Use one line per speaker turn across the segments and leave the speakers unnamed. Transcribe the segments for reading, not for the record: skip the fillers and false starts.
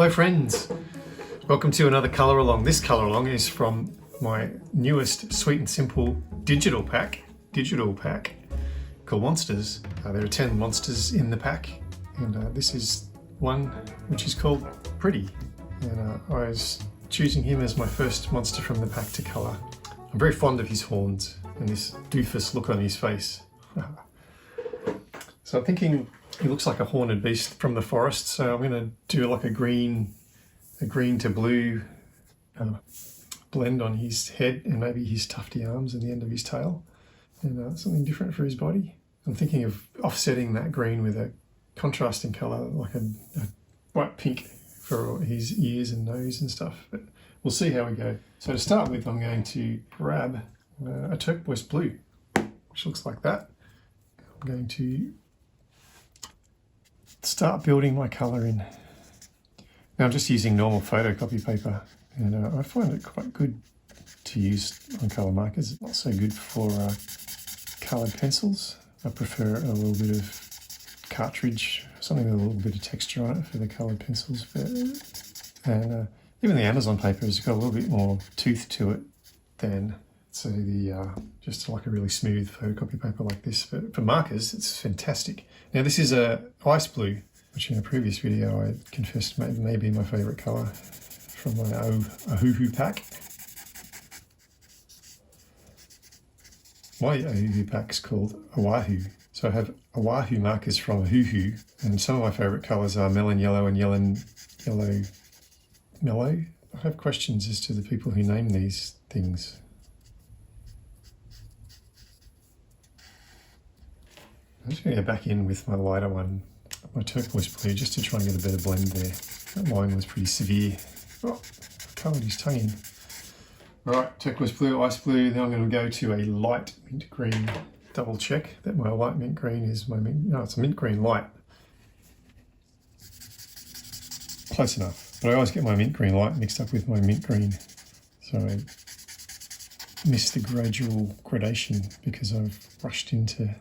Hello friends, welcome to another colour along. This colour along is from my newest Sweet and Simple digital pack called Monsters. There are 10 monsters in the pack, and this is one which is called Pretty, and I was choosing him as my first monster from the pack to colour. I'm very fond of his horns and this doofus look on his face. So I'm thinking he looks like a horned beast from the forest, so I'm going to do like a green to blue blend on his head and maybe his tufty arms and the end of his tail, and something different for his body. I'm thinking of offsetting that green with a contrasting colour like a bright pink for his ears and nose and stuff, but we'll see how we go. So to start with, I'm going to grab a turquoise blue, which looks like that. I'm going to start building my colour in. Now I'm just using normal photocopy paper, and I find it quite good to use on colour markers. It's not so good for coloured pencils. I prefer a little bit of cartridge, something with a little bit of texture on it for the coloured pencils. And even the Amazon paper has got a little bit more tooth to it than, say, the just like a really smooth photocopy paper like this. For markers, it's fantastic. Now this is a ice blue, which in a previous video I confessed may be my favourite colour from my Ohuhu pack. My Ohuhu pack's called Ohuhu. So I have Ohuhu markers from Ohuhu, and some of my favourite colours are melon yellow and yellow mellow. I have questions as to the people who name these things. I'm just going to go back in with my lighter one, my turquoise blue, just to try and get a better blend there. That line was pretty severe. Oh, I've coloured his tongue in. Alright, turquoise blue, ice blue. Then I'm going to go to a light mint green. Double check that my light mint green is my mint, no, it's a mint green light. Close enough. But I always get my mint green light mixed up with my mint green. So I miss the gradual gradation because I've rushed into it.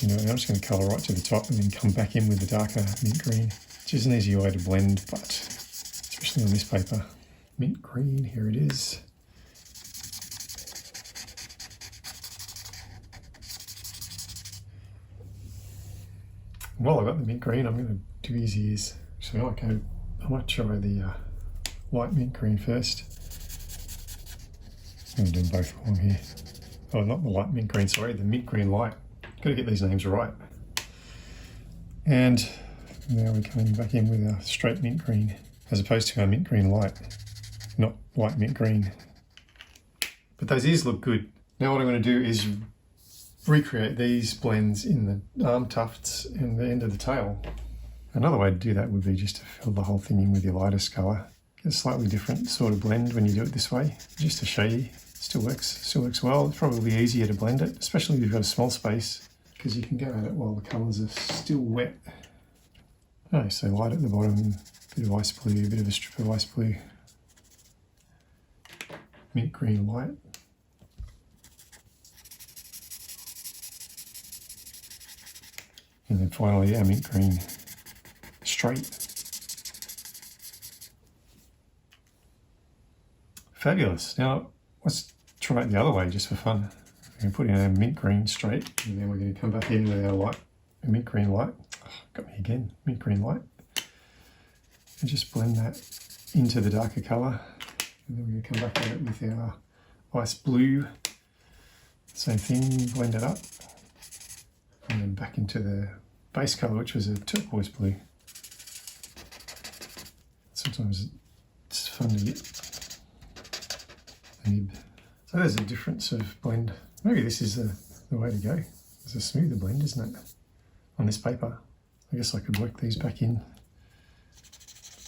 I'm just going to colour right to the top and then come back in with the darker mint green, which is an easy way to blend, but especially on this paper. Mint green, here it is. While I've got the mint green, I'm going to do his ears. So I might try the light mint green first. I'm going to do them both along here. Oh, not the light mint green, sorry, the mint green light. Got to get these names right. And now we're coming back in with our straight mint green, as opposed to our mint green light, not light mint green. But those ears look good. Now what I'm going to do is recreate these blends in the arm tufts and the end of the tail. Another way to do that would be just to fill the whole thing in with your lightest colour. Get a slightly different sort of blend when you do it this way, just to show you. Still works well. It's probably easier to blend it, especially if you've got a small space, because you can go at it while the colours are still wet. Oh, so light at the bottom, bit of ice blue, a bit of a strip of ice blue, mint green light. And then finally our mint green straight. Fabulous. Now let's try it the other way just for fun. We're going to put in a mint green straight, and then we're going to come back in with our light, a mint green light. Oh, got me again, mint green light. And just blend that into the darker colour. And then we're going to come back at it with our ice blue. Same thing, blend it up. And then back into the base colour, which was a turquoise blue. Sometimes it's fun to get a nib. So there's a difference of blend. Maybe this is the way to go. It's a smoother blend, isn't it, on this paper? I guess I could work these back in.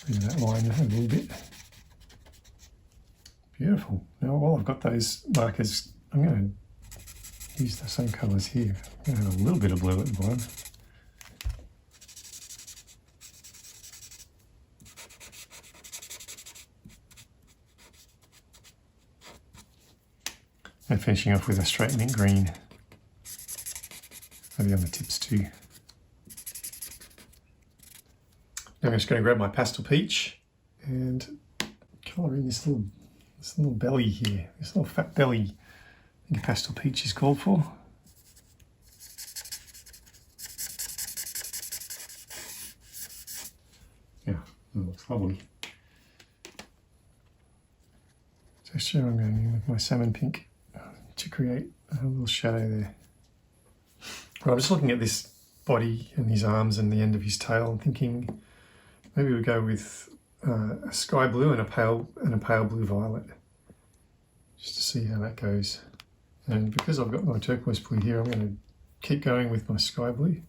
Bring that line a little bit. Beautiful. Now while I've got those markers, I'm going to use the same colours here. I'm going to have a little bit of blue at the bottom. And finishing off with a straight mint green, maybe on the tips too. I'm just going to grab my pastel peach and colour in this little belly here, this little fat belly. I think a pastel peach is called for. Yeah, that looks lovely. So I'm going in with my salmon pink to create a little shadow there. Right, I'm just looking at this body and his arms and the end of his tail and thinking maybe we'll go with a sky blue and a pale blue violet, just to see how that goes. And because I've got my turquoise blue here, I'm going to keep going with my sky blue,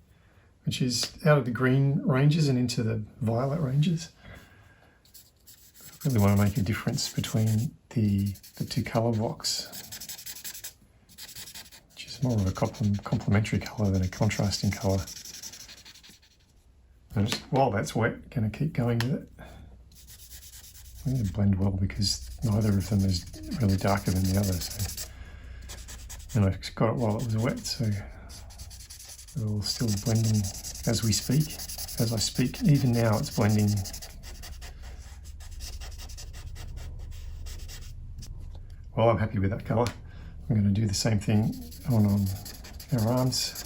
which is out of the green ranges and into the violet ranges. I really want to make a difference between the two colour blocks, which is more of a complementary colour than a contrasting colour. And just, while that's wet, going to keep going with it. I'm going to blend well because neither of them is really darker than the other. So, and I got it while it was wet, so it's all still blending as we speak. As I speak, even now it's blending. Well, I'm happy with that colour. I'm going to do the same thing on our arms.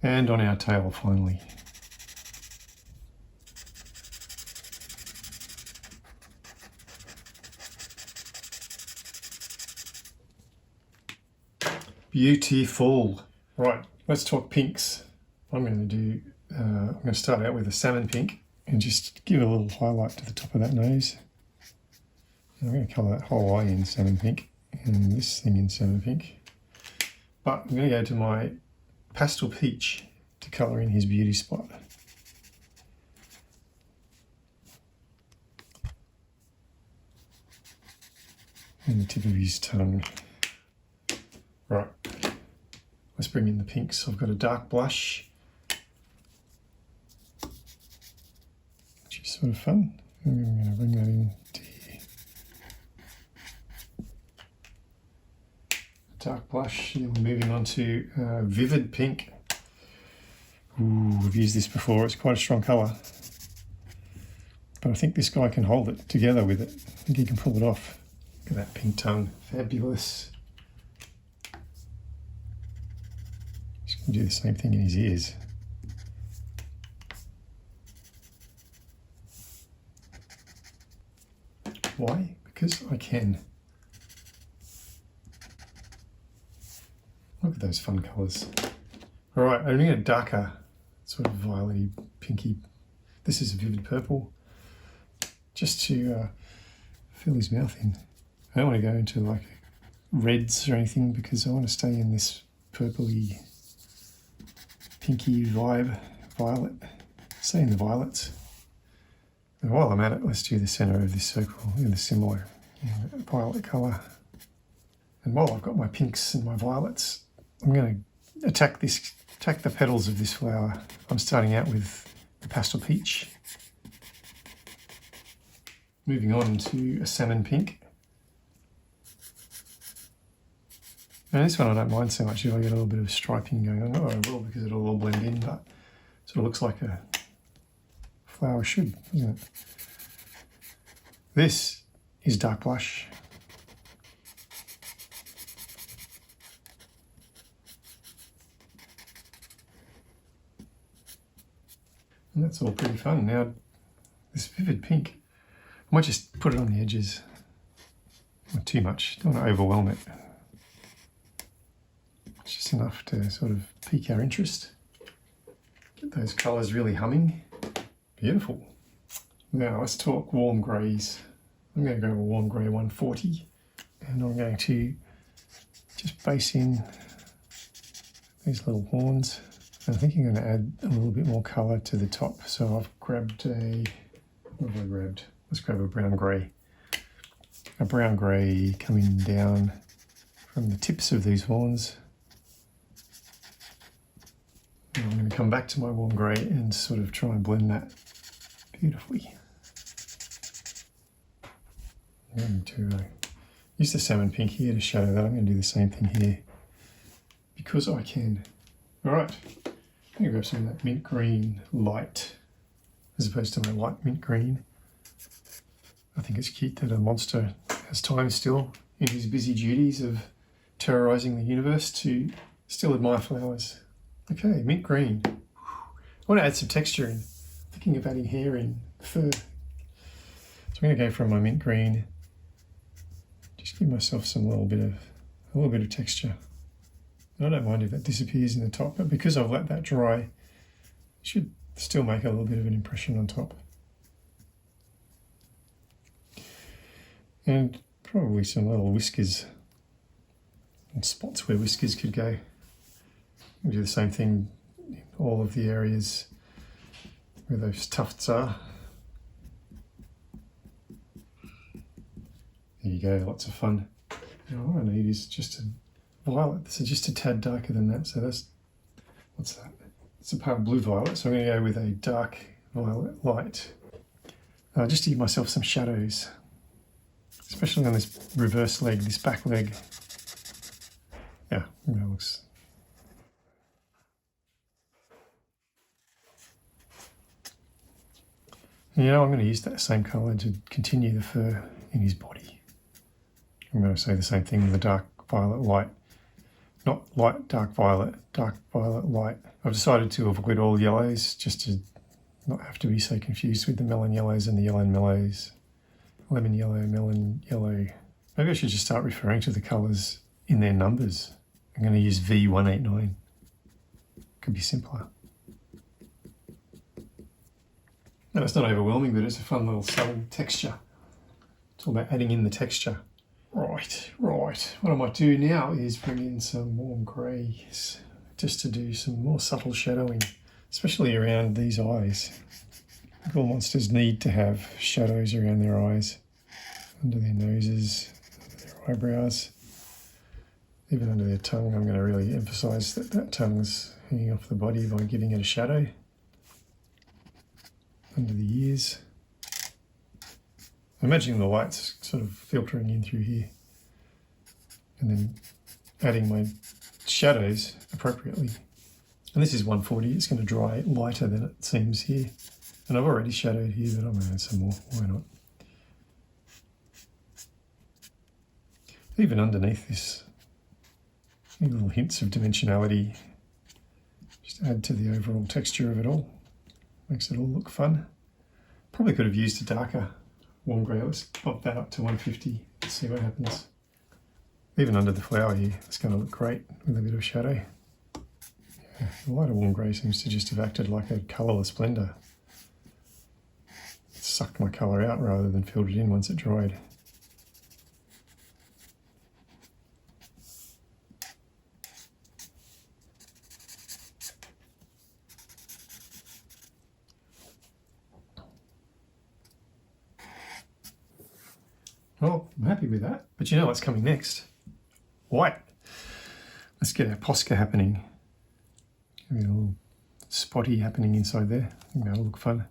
And on our tail finally. Beautiful. Right, let's talk pinks. I'm going to start out with a salmon pink and just give a little highlight to the top of that nose. And I'm going to colour that whole eye in salmon pink and this thing in salmon pink. But I'm going to go to my pastel peach to colour in his beauty spot. And the tip of his tongue. Right, let's bring in the pinks. I've got a dark blush, which is sort of fun. And I'm going to bring that in to here. Dark blush, and then we're moving on to vivid pink. Ooh, we've used this before, it's quite a strong colour. But I think this guy can hold it together with it. I think he can pull it off. Look at that pink tongue, fabulous. He's going to do the same thing in his ears. Why? Because I can. Look at those fun colours. All right, I'm doing a darker, sort of violet-y, pinky. This is a vivid purple, just to fill his mouth in. I don't want to go into like reds or anything because I want to stay in this purpley, pinky vibe, violet. Stay in the violets. And while I'm at it, let's do the centre of this circle in a similar violet colour. And while I've got my pinks and my violets, I'm going to attack the petals of this flower. I'm starting out with the pastel peach. Moving on to a salmon pink. Now this one I don't mind so much if I get a little bit of striping going on. Not I will because it'll all blend in, but it sort of looks like a flower should, doesn't it? This is dark blush. And that's all pretty fun. Now, this vivid pink, I might just put it on the edges. Not too much, don't want to overwhelm it. It's just enough to sort of pique our interest. Get those colours really humming. Beautiful. Now let's talk warm greys. I'm going to go with a warm grey 140 and I'm going to just base in these little horns. I think I'm going to add a little bit more colour to the top. So I've grabbed what have I grabbed? Let's grab a brown grey. A brown grey coming down from the tips of these horns. And I'm going to come back to my warm grey and sort of try and blend that beautifully. I'm going to use the salmon pink here to shadow that. I'm going to do the same thing here because I can. All right, I'm going to grab some of that mint green light as opposed to my light mint green. I think it's cute that a monster has time still in his busy duties of terrorising the universe to still admire flowers. Okay, mint green. I want to add some texture in. Thinking of adding hair in, fur. So I'm going to go from my mint green. Just give myself a little bit of texture. I don't mind if that disappears in the top, but because I've let that dry, it should still make a little bit of an impression on top. And probably some little whiskers and spots where whiskers could go. I'll do the same thing in all of the areas where those tufts are. There you go, lots of fun. Now all I need is just a violet. This is just a tad darker than that, so that's, what's that? It's a pale blue violet, so I'm going to go with a dark violet light. Just to give myself some shadows, especially on this reverse leg, this back leg. Yeah, that looks... And you know, I'm going to use that same colour to continue the fur in his body. I'm going to say the same thing with the dark violet light. Not light, dark violet light. I've decided to avoid all yellows just to not have to be so confused with the melon yellows and the yellow mellows. Lemon yellow, melon yellow. Maybe I should just start referring to the colours in their numbers. I'm going to use V189. Could be simpler. No, it's not overwhelming, but it's a fun little subtle texture. It's all about adding in the texture. Right. What I might do now is bring in some warm greys just to do some more subtle shadowing, especially around these eyes. All monsters need to have shadows around their eyes, under their noses, under their eyebrows, even under their tongue. I'm going to really emphasise that that tongue's hanging off the body by giving it a shadow. Under the ears. Imagining the light's sort of filtering in through here and then adding my shadows appropriately. And this is 140, it's going to dry lighter than it seems here. And I've already shadowed here, but I'm going to add some more, why not? Even underneath this, little hints of dimensionality just add to the overall texture of it all. Makes it all look fun. Probably could have used a darker warm grey. Let's bump that up to 150. Let's see what happens. Even under the flower here, it's going to look great with a bit of shadow. Yeah, the lighter warm grey seems to just have acted like a colourless blender. It sucked my colour out rather than filled it in once it dried. Well, I'm happy with that, but you know what's coming next? White. Let's get our Posca happening. Maybe a little spotty happening inside there. I think that'll look fun.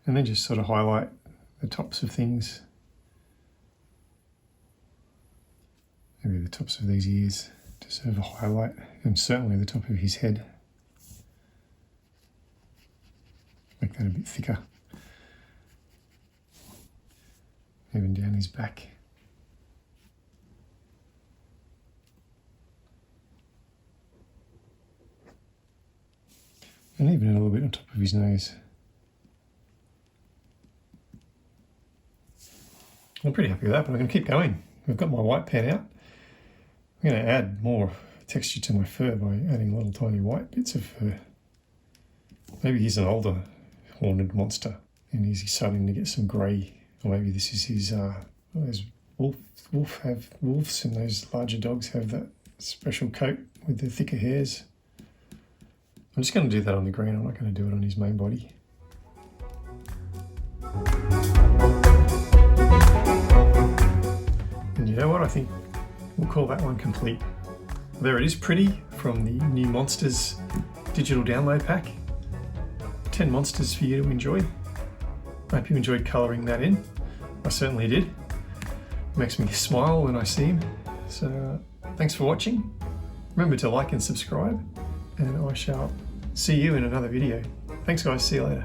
And then just sort of highlight the tops of things. Maybe the tops of these ears to sort of highlight, and certainly the top of his head. Make that a bit thicker. Even down his back. And even a little bit on top of his nose. I'm pretty happy with that, but I'm going to keep going. I've got my white pen out. I'm going to add more texture to my fur by adding little tiny white bits of fur. Maybe he's an older horned monster and he's starting to get some grey. Or maybe this is his, those wolves and those larger dogs have that special coat with the thicker hairs. I'm just going to do that on the green, I'm not going to do it on his main body. And you know what, I think we'll call that one complete. There it is, pretty, from the new Monsters digital download pack. 10 monsters for you to enjoy. I hope you enjoyed colouring that in. I certainly did. makes me smile when I see him. So thanks for watching. Remember to like and subscribe, and I shall see you in another video. Thanks guys, see you later.